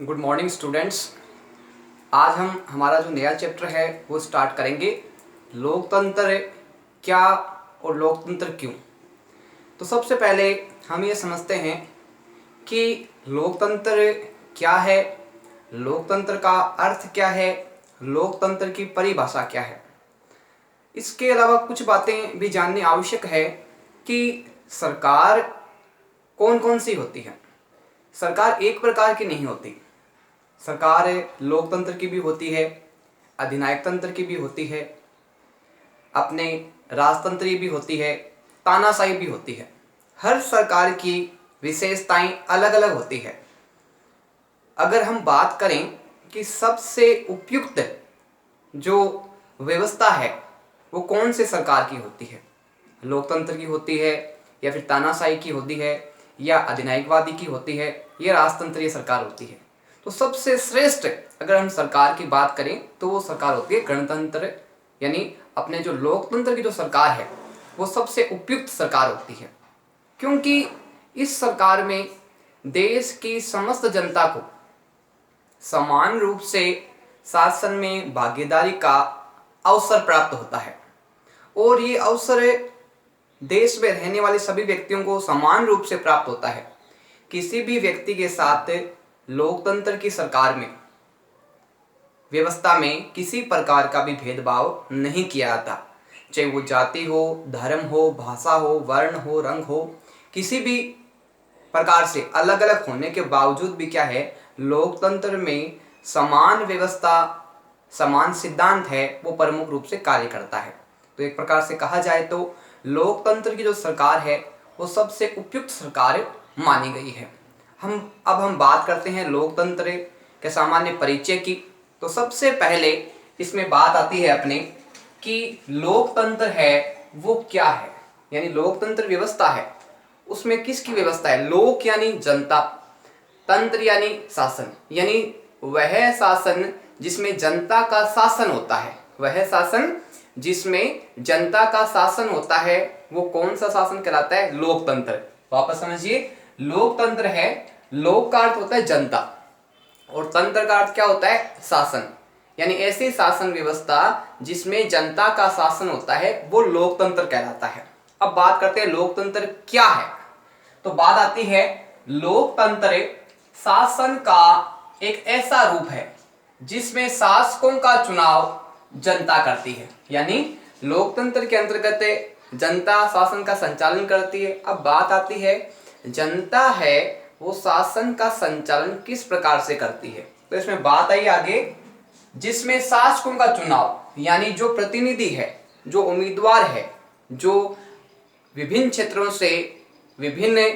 Good morning students. आज हम हमारा जो नया चैप्टर है वो स्टार्ट करेंगे। लोकतंत्र क्या और लोकतंत्र क्यों। तो सबसे पहले हम ये समझते हैं कि लोकतंत्र क्या है, लोकतंत्र का अर्थ क्या है, लोकतंत्र की परिभाषा क्या है। इसके अलावा कुछ बातें भी जाननी आवश्यक है कि सरकार कौन कौन सी होती है। सरकार एक प्रकार की नहीं होती। सरकार लोकतंत्र की भी होती है, अधिनायक तंत्र की भी होती है, अपने राजतंत्री भी होती है, तानाशाही भी होती है। हर सरकार की विशेषताएं अलग अलग होती है। अगर हम बात करें कि सबसे उपयुक्त जो व्यवस्था है वो कौन से सरकार की होती है, लोकतंत्र की होती है या फिर तानाशाही की होती है या अधिनायकवादी की होती है या राजतंत्रीय सरकार होती है, तो सबसे श्रेष्ठ अगर हम सरकार की बात करें तो वो सरकार होती है गणतंत्र, यानी अपने जो लोकतंत्र की जो सरकार है वो सबसे उपयुक्त सरकार होती है। क्योंकि इस सरकार में देश की समस्त जनता को समान रूप से शासन में भागीदारी का अवसर प्राप्त होता है और ये अवसर देश में रहने वाले सभी व्यक्तियों को समान रूप से प्राप्त होता है। किसी भी व्यक्ति के साथ लोकतंत्र की सरकार में व्यवस्था में किसी प्रकार का भी भेदभाव नहीं किया जाता, चाहे वो जाति हो, धर्म हो, भाषा हो, वर्ण हो, रंग हो, किसी भी प्रकार से अलग अलग होने के बावजूद भी क्या है, लोकतंत्र में समान व्यवस्था, समान सिद्धांत है वो प्रमुख रूप से कार्य करता है। तो एक प्रकार से कहा जाए तो लोकतंत्र की जो सरकार है वो सबसे उपयुक्त सरकार मानी गई है। हम बात करते हैं लोकतंत्र के सामान्य परिचय की। तो सबसे पहले इसमें बात आती है अपने कि लोकतंत्र है वो क्या है, यानी लोकतंत्र व्यवस्था है उसमें किसकी व्यवस्था है। लोक यानी जनता, तंत्र यानी शासन, यानी वह शासन जिसमें जनता का शासन होता है, वह शासन जिसमें जनता का शासन होता है वो कौन सा शासन कहलाता है, लोकतंत्र। वापस समझिए, लोकतंत्र है, लोक का अर्थ होता है जनता और तंत्र का अर्थ क्या होता है, शासन, यानी ऐसी शासन व्यवस्था जिसमें जनता का शासन होता है वो लोकतंत्र कहलाता है। अब बात करते हैं लोकतंत्र क्या है। तो बात आती है लोकतंत्र शासन का एक ऐसा रूप है जिसमें शासकों का चुनाव जनता करती है, यानी लोकतंत्र के अंतर्गत जनता शासन का संचालन करती है। अब बात आती है जनता है वो शासन का संचालन किस प्रकार से करती है। तो इसमें बात आई आगे, जिसमें शासकों का चुनाव यानी जो प्रतिनिधि है, जो उम्मीदवार है, जो विभिन्न क्षेत्रों से, विभिन्न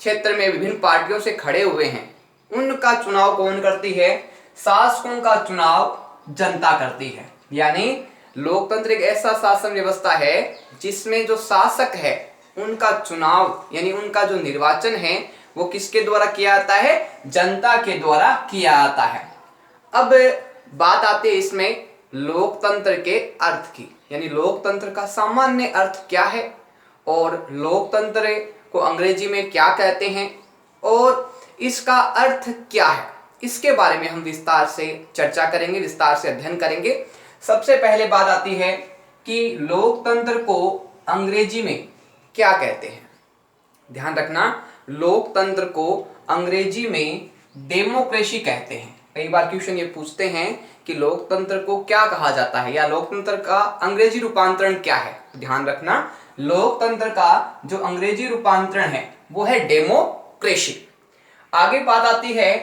क्षेत्र में विभिन्न पार्टियों से खड़े हुए हैं, उनका चुनाव कौन करती है, शासकों का चुनाव जनता करती है। यानी लोकतंत्र एक ऐसा शासन व्यवस्था है जिसमें जो शासक है उनका चुनाव यानी उनका जो निर्वाचन है वो किसके द्वारा किया जाता है, जनता के द्वारा किया जाता है। अब बात आती है इसमें लोकतंत्र के अर्थ की, यानी लोकतंत्र का सामान्य अर्थ क्या है और लोकतंत्र को अंग्रेजी में क्या कहते हैं और इसका अर्थ क्या है, इसके बारे में हम विस्तार से चर्चा करेंगे, विस्तार से अध्ययन करेंगे। सबसे पहले बात आती है कि लोकतंत्र को अंग्रेजी में क्या कहते हैं। ध्यान रखना, लोकतंत्र को अंग्रेजी में डेमोक्रेसी कहते हैं। कई बार क्वेश्चन ये पूछते हैं कि लोकतंत्र को क्या कहा जाता है या लोकतंत्र का अंग्रेजी रूपांतरण क्या है। ध्यान रखना, लोकतंत्र का जो अंग्रेजी रूपांतरण है वो है डेमोक्रेसी। आगे बात आती है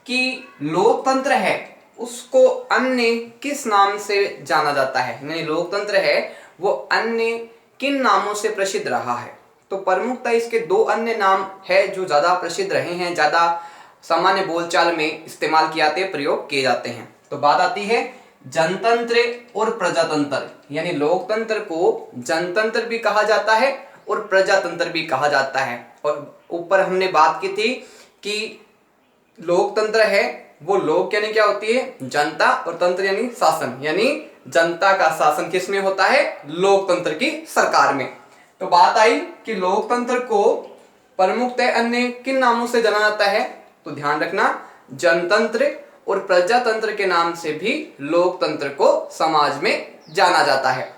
कि लोकतंत्र है उसको अन्य किस नाम से जाना जाता है, यानी लोकतंत्र है वो अन्य किन नामों से प्रसिद्ध रहा है। तो प्रमुखतः इसके दो अन्य नाम है जो ज्यादा प्रसिद्ध रहे हैं, ज्यादा सामान्य बोलचाल में इस्तेमाल किए जाते हैं, प्रयोग किए जाते हैं। तो बात आती है जनतंत्र और प्रजातंत्र, यानी लोकतंत्र को जनतंत्र भी कहा जाता है और प्रजातंत्र भी कहा जाता है। और ऊपर हमने बात की थी कि लोकतंत्र है वो लोक यानी क्या होती है, जनता, और तंत्र यानी शासन, यानी जनता का शासन किस में होता है, लोकतंत्र की सरकार में। तो बात आई कि लोकतंत्र को प्रमुखतः अन्य किन नामों से जाना जाता है। तो ध्यान रखना, जनतंत्र और प्रजातंत्र के नाम से भी लोकतंत्र को समाज में जाना जाता है।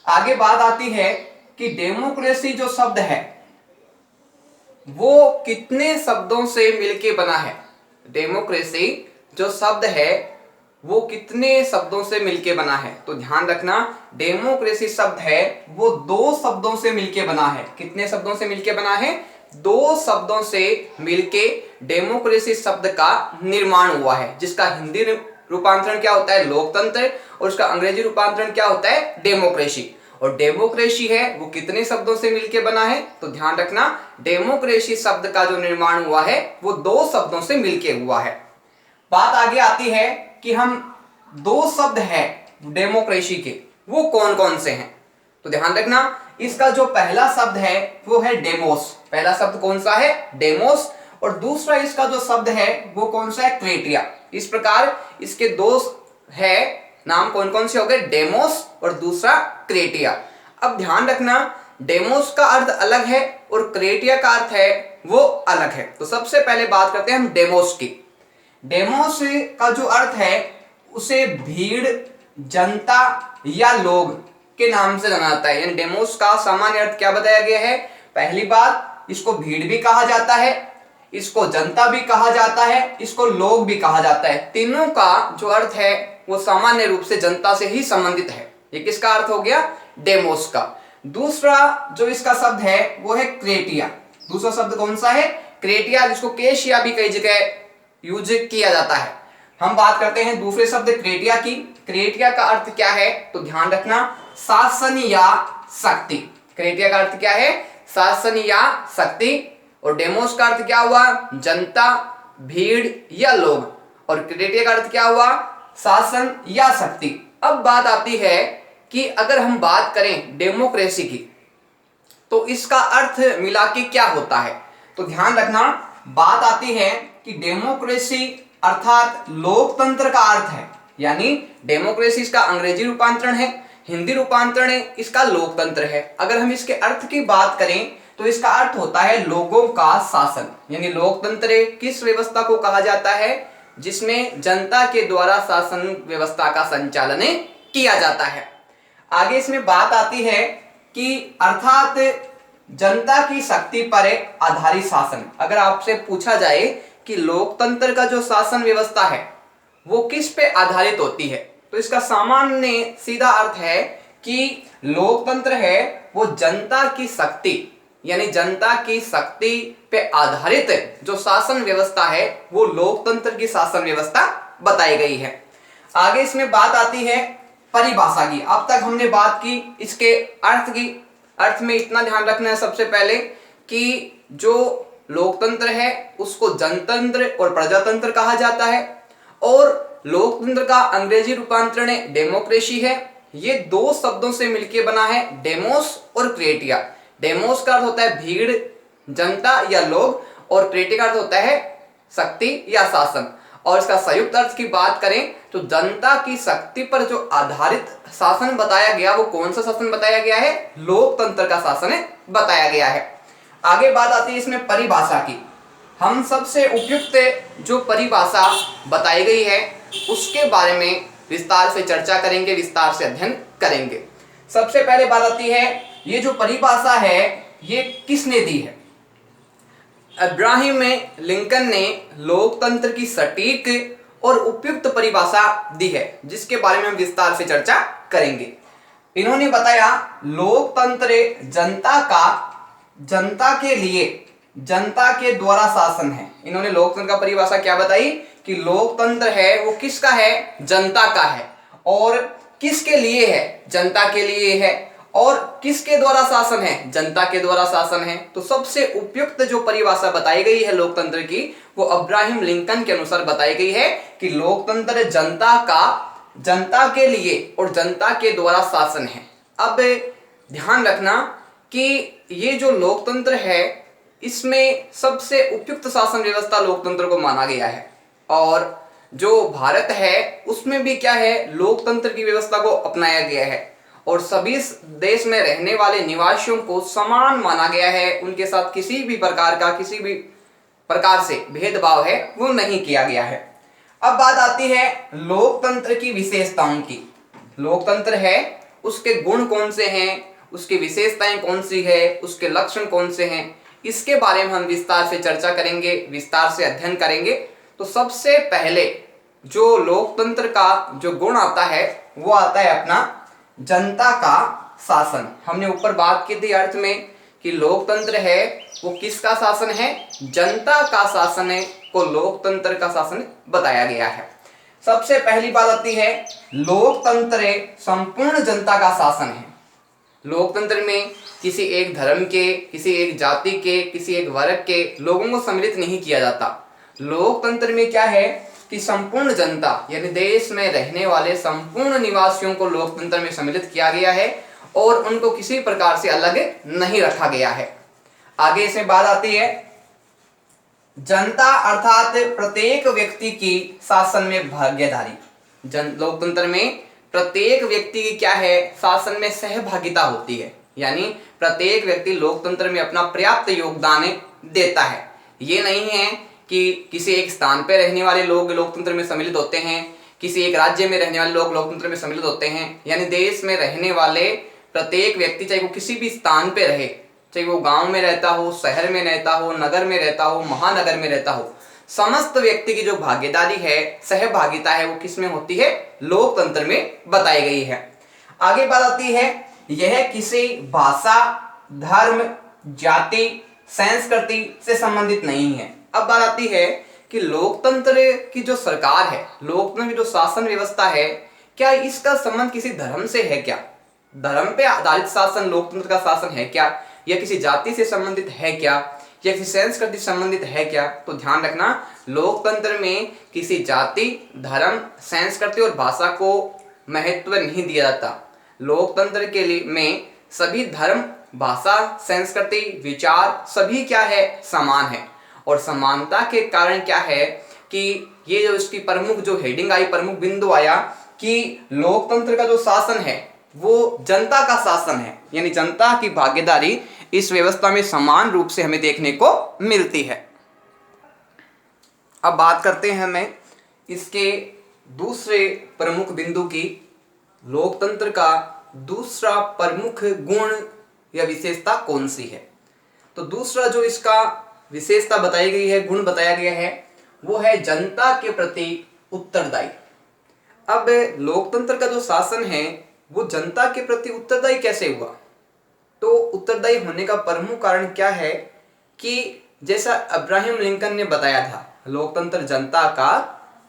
आगे बात आती है कि डेमोक्रेसी जो शब्द है वो कितने शब्दों से मिलके बना है। डेमोक्रेसी जो शब्द है वो कितने शब्दों से मिलके बना है। तो ध्यान रखना, डेमोक्रेसी शब्द है वो 2 शब्दों से मिलके बना है। कितने शब्दों से मिलके बना है? 2 शब्दों से मिलके डेमोक्रेसी शब्द का निर्माण हुआ है, जिसका हिंदी रूपांतरण क्या होता है? लोकतंत्र, और उसका अंग्रेजी रूपांतरण क्या होता है? डेमोक्रेसी। और डेमोक्रेसी है वो कितने शब्दों से मिलके बना है? तो ध्यान रखना, डेमोक्रेसी शब्द का जो निर्माण हुआ है वो 2 शब्दों से मिलके हुआ है। बात आगे आती है कि हम 2 शब्द हैं डेमोक्रेसी के, वो कौन कौन से हैं? तो ध्यान रखना, इसका जो पहला शब्द है वो है डेमोस। पहला शब्द कौन सा है? डेमोस। और दूसरा इसका जो शब्द है वो कौन सा है? क्रेटिया। इस प्रकार इसके 2 है नाम, कौन कौन से हो गए? डेमोस और दूसरा क्रेटिया। अब ध्यान रखना, डेमोस का अर्थ अलग है और क्रेटिया का अर्थ है वो अलग है। तो सबसे पहले बात करते हैं हम डेमोस की। डेमोस का जो अर्थ है उसे भीड़, जनता या लोग के नाम से जाना जाता है। यानी डेमोस का सामान्य अर्थ क्या बताया गया है? पहली बात, इसको भीड़ भी कहा जाता है, इसको जनता भी कहा जाता है, इसको लोग भी कहा जाता है। तीनों का जो अर्थ है वो सामान्य रूप से जनता से ही संबंधित है। ये किसका अर्थ हो गया? डेमोस का। दूसरा जो इसका शब्द है वो है क्रेटिया। दूसरा शब्द कौन सा है? क्रेटिया, जिसको केशिया भी कई जगह यूज किया जाता है। हम बात करते हैं दूसरे शब्द क्रेटिया की। क्रेटिया का अर्थ क्या है? तो ध्यान रखना, शासन या शक्ति। क्रेटिया का अर्थ क्या है? शासन या शक्ति। और डेमोस का अर्थ क्या हुआ? जनता, भीड़ या लोग। और क्रेटिया का अर्थ क्या हुआ? शासन या शक्ति। अब बात आती है कि अगर हम बात करें डेमोक्रेसी की तो इसका अर्थ मिला के क्या होता है? तो ध्यान रखना, बात आती है कि डेमोक्रेसी अर्थात लोकतंत्र का अर्थ है, यानी डेमोक्रेसी इसका अंग्रेजी रूपांतरण है, हिंदी रूपांतरण इसका लोकतंत्र है। अगर हम इसके अर्थ की बात करें तो इसका अर्थ होता है लोगों का शासन। यानी लोकतंत्र किस व्यवस्था को कहा जाता है? जिसमें जनता के द्वारा शासन व्यवस्था का संचालन किया जाता है। आगे इसमें बात आती है कि अर्थात जनता की शक्ति पर आधारित शासन। अगर आपसे पूछा जाए कि लोकतंत्र का जो शासन व्यवस्था है वो किस पे आधारित होती है, तो इसका सामान्य सीधा अर्थ है कि लोकतंत्र है वो जनता की शक्ति, यानी जनता की शक्ति पे आधारित जो शासन व्यवस्था है वो लोकतंत्र की शासन व्यवस्था बताई गई है। आगे इसमें बात आती है परिभाषा की। अब तक हमने बात की इसके अर्थ की। अर्थ में इतना ध्यान रखना है सबसे पहले कि जो लोकतंत्र है उसको जनतंत्र और प्रजातंत्र कहा जाता है, और लोकतंत्र का अंग्रेजी रूपांतरण डेमोक्रेसी है। ये 2 शब्दों से मिलकर बना है, डेमोस और क्रेटिया। डेमोस का अर्थ होता है भीड़, जनता या लोग, और क्रेटिया का अर्थ होता है शक्ति या शासन। और इसका संयुक्त अर्थ की बात करें तो जनता की शक्ति पर जो आधारित शासन बताया गया वो कौन सा शासन बताया गया है? लोकतंत्र का शासन बताया गया है। आगे बात आती है इसमें परिभाषा की। हम सबसे उपयुक्त जो परिभाषा बताई गई है उसके बारे में विस्तार से चर्चा करेंगे, विस्तार से अध्ययन करेंगे। सबसे पहले बात आती है ये जो परिभाषा है ये किसने दी है? अब्राहम लिंकन ने लोकतंत्र की सटीक और उपयुक्त परिभाषा दी है, जिसके बारे में हम विस्तार से चर्चा करेंगे। इन्होंने बताया लोकतंत्र जनता के लिए जनता के द्वारा शासन है। इन्होंने लोकतंत्र का परिभाषा क्या बताई कि लोकतंत्र है वो किसका है? जनता का है। और किसके लिए है? जनता के लिए है। और किसके द्वारा शासन है? जनता के द्वारा शासन है। तो सबसे उपयुक्त जो परिभाषा बताई गई है लोकतंत्र की वो अब्राहम लिंकन के अनुसार बताई गई है कि लोकतंत्र जनता के लिए और जनता के द्वारा शासन है। अब ध्यान रखना कि ये जो लोकतंत्र है इसमें सबसे उपयुक्त शासन व्यवस्था लोकतंत्र को माना गया है। और जो भारत है उसमें भी क्या है? लोकतंत्र की व्यवस्था को अपनाया गया है और सभी देश में रहने वाले निवासियों को समान माना गया है। उनके साथ किसी भी प्रकार का किसी भी प्रकार से भेदभाव है वो नहीं किया गया है। अब बात आती है लोकतंत्र की विशेषताओं की। लोकतंत्र है उसके गुण कौन से हैं, उसकी विशेषताएं कौन सी है, उसके लक्षण कौन से हैं, इसके बारे में हम विस्तार से चर्चा करेंगे, विस्तार से अध्ययन करेंगे। तो सबसे पहले जो लोकतंत्र का जो गुण आता है वो आता है अपना जनता का शासन। हमने ऊपर बात की थी अर्थ में कि लोकतंत्र है वो किसका शासन है, जनता का शासन है, को लोकतंत्र का शासन बताया गया है। सबसे पहली बात आती है लोकतंत्र संपूर्ण जनता का शासन है। लोकतंत्र में किसी एक धर्म के, किसी एक जाति के, किसी एक वर्ग के लोगों को सम्मिलित नहीं किया जाता। लोकतंत्र में क्या है कि संपूर्ण जनता यानी देश में रहने वाले संपूर्ण निवासियों को लोकतंत्र में सम्मिलित किया गया है और उनको किसी प्रकार से अलग नहीं रखा गया है। आगे इसमें बात आती है जनता अर्थात प्रत्येक व्यक्ति की शासन में भागीदारी। लोकतंत्र में प्रत्येक व्यक्ति की क्या है, शासन में सहभागिता होती है, यानी प्रत्येक व्यक्ति लोकतंत्र में अपना पर्याप्त योगदान देता है। ये नहीं है कि किसी एक स्थान पर रहने वाले लोग लोकतंत्र में सम्मिलित होते हैं, किसी एक राज्य में रहने वाले लोग लोकतंत्र में सम्मिलित होते हैं, यानी देश में रहने वाले प्रत्येक व्यक्ति चाहे वो किसी भी स्थान पे रहे, चाहे वो गांव में रहता हो, शहर में रहता हो, नगर में रहता हो, महानगर में रहता हो, समस्त व्यक्ति की जो भागीदारी है, सहभागिता है, वो किस में होती है, लोकतंत्र में बताई गई है। आगे बात आती है यह किसी भाषा, धर्म, जाति, संस्कृति से संबंधित नहीं है। अब बात आती है कि लोकतंत्र की जो सरकार है, लोकतंत्र की जो शासन व्यवस्था है, क्या इसका संबंध किसी धर्म से है क्या, धर्म पे आधारित शासन लोकतंत्र का शासन है क्या, या किसी जाति से संबंधित है क्या, या किसी संस्कृति से संबंधित है क्या। तो ध्यान रखना लोकतंत्र में किसी जाति, धर्म, संस्कृति और भाषा को महत्व नहीं दिया जाता। लोकतंत्र के लिए में सभी धर्म, भाषा, संस्कृति, विचार सभी क्या है, समान है। और समानता के कारण क्या है कि ये जो इसकी प्रमुख जो हेडिंग आई, प्रमुख बिंदु आया कि लोकतंत्र का जो शासन है वो जनता का शासन है, यानी जनता की भागीदारी इस व्यवस्था में समान रूप से हमें देखने को मिलती है। अब बात करते हैं हमें इसके दूसरे प्रमुख बिंदु की। लोकतंत्र का दूसरा प्रमुख गुण या विशेषता कौन सी है। तो दूसरा जो इसका विशेषता बताई गई है, गुण बताया गया है, वो है जनता के प्रति उत्तरदायी। अब लोकतंत्र का जो शासन है वो जनता के प्रति उत्तरदायी कैसे हुआ। तो उत्तरदायी होने का प्रमुख कारण क्या है कि जैसा अब्राहम लिंकन ने बताया था, लोकतंत्र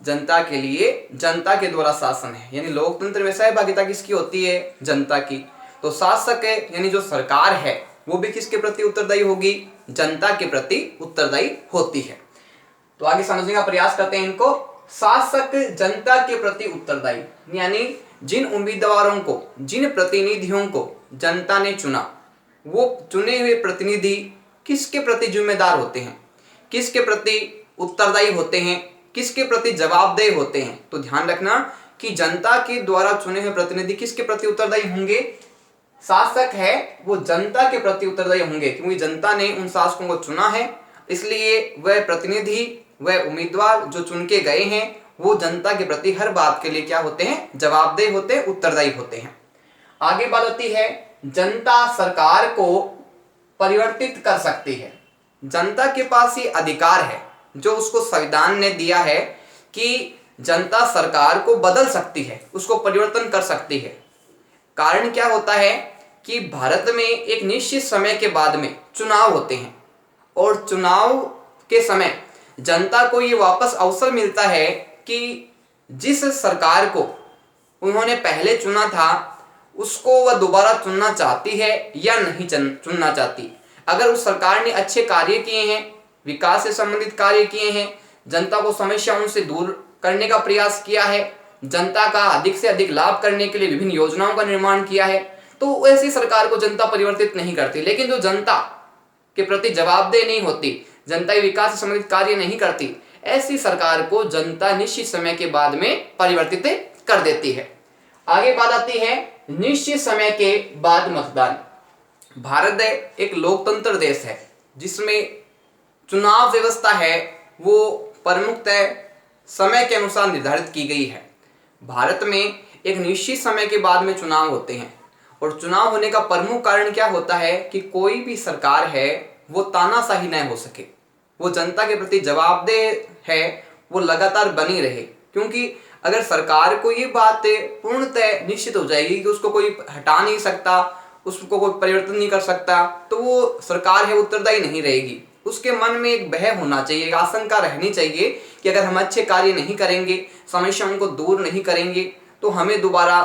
जनता के लिए, जनता के द्वारा शासन है, यानी लोकतंत्र में सहभागिता किसकी होती है, जनता की। तो शासक है यानी जो सरकार है वो भी किसके प्रति उत्तरदायी होगी, जनता के प्रति उत्तरदायी होती है। तो आगे समझने का प्रयास करते हैं इनको। शासक जनता के प्रति उत्तरदायी यानी जिन उम्मीदवारों को, जिन प्रतिनिधियों को जनता ने चुना, वो चुने हुए प्रतिनिधि किसके प्रति जिम्मेदार होते हैं, किसके प्रति उत्तरदायी होते हैं, किसके प्रति जवाबदेह होते हैं। तो ध्यान रखना कि जनता के द्वारा चुने हुए प्रतिनिधि किसके प्रति उत्तरदायी होंगे, शासक है वो जनता के प्रति उत्तरदायी होंगे, क्योंकि जनता ने उन शासकों को चुना है, इसलिए वह प्रतिनिधि, वह उम्मीदवार जो चुन के गए हैं वो जनता के प्रति हर बात के लिए क्या होते हैं, जवाबदेह होते हैं, उत्तरदायी होते हैं। आगे बात आती है जनता सरकार को परिवर्तित कर सकती है। जनता के पास ये अधिकार है जो उसको संविधान ने दिया है कि जनता सरकार को बदल सकती है, उसको परिवर्तन कर सकती है। कारण क्या होता है कि भारत में एक निश्चित समय के बाद में चुनाव होते हैं और चुनाव के समय जनता को ये वापस अवसर मिलता है कि जिस सरकार को उन्होंने पहले चुना था उसको वह दोबारा चुनना चाहती है या नहीं चुनना चाहती। अगर उस सरकार ने अच्छे कार्य किए हैं, विकास से संबंधित कार्य किए हैं, जनता को समस्याओं से दूर करने का प्रयास किया है, जनता का अधिक से अधिक लाभ करने के लिए विभिन्न योजनाओं का निर्माण किया है, तो ऐसी सरकार को जनता परिवर्तित नहीं करती। लेकिन जो जनता के प्रति जवाबदेह नहीं होती, जनता के विकास से संबंधित कार्य नहीं करती, ऐसी सरकार को जनता निश्चित समय के बाद में परिवर्तित कर देती है। आगे बात आती है निश्चित समय के बाद मतदान। भारत एक लोकतंत्र देश है जिसमें चुनाव व्यवस्था है वो प्रमुखतः समय के अनुसार निर्धारित की गई है। भारत में एक निश्चित समय के बाद में चुनाव होते हैं और चुनाव होने का प्रमुख कारण क्या होता है कि कोई भी सरकार है वो तानाशाही न हो सके, वो जनता के प्रति जवाबदेह है, वो लगातार बनी रहे। क्योंकि अगर सरकार को ये बात पूर्णतः निश्चित हो जाएगी कि उसको कोई हटा नहीं सकता, उसको कोई परिवर्तन नहीं कर सकता, तो वो सरकार है उत्तरदायी नहीं रहेगी। उसके मन में एक भय होना चाहिए, एक आशंका रहनी चाहिए कि अगर हम अच्छे कार्य नहीं करेंगे, समस्याओं को दूर नहीं करेंगे, तो हमें दोबारा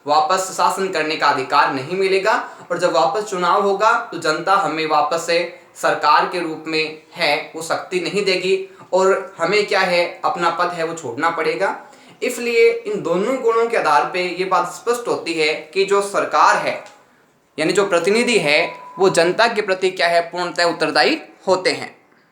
वापस शासन करने का अधिकार नहीं मिलेगा। और जब वापस चुनाव होगा तो जनता हमें वापस से सरकार के रूप में है वो शक्ति नहीं देगी और हमें क्या है, अपना पद है वो छोड़ना पड़ेगा। इसलिए इन दोनों गुणों के आधार पे ये बात स्पष्ट होती है कि जो सरकार है यानी जो प्रतिनिधि है वो जनता के प्रति क्या है, पूर्णतः उत्तरदायी होते हैं।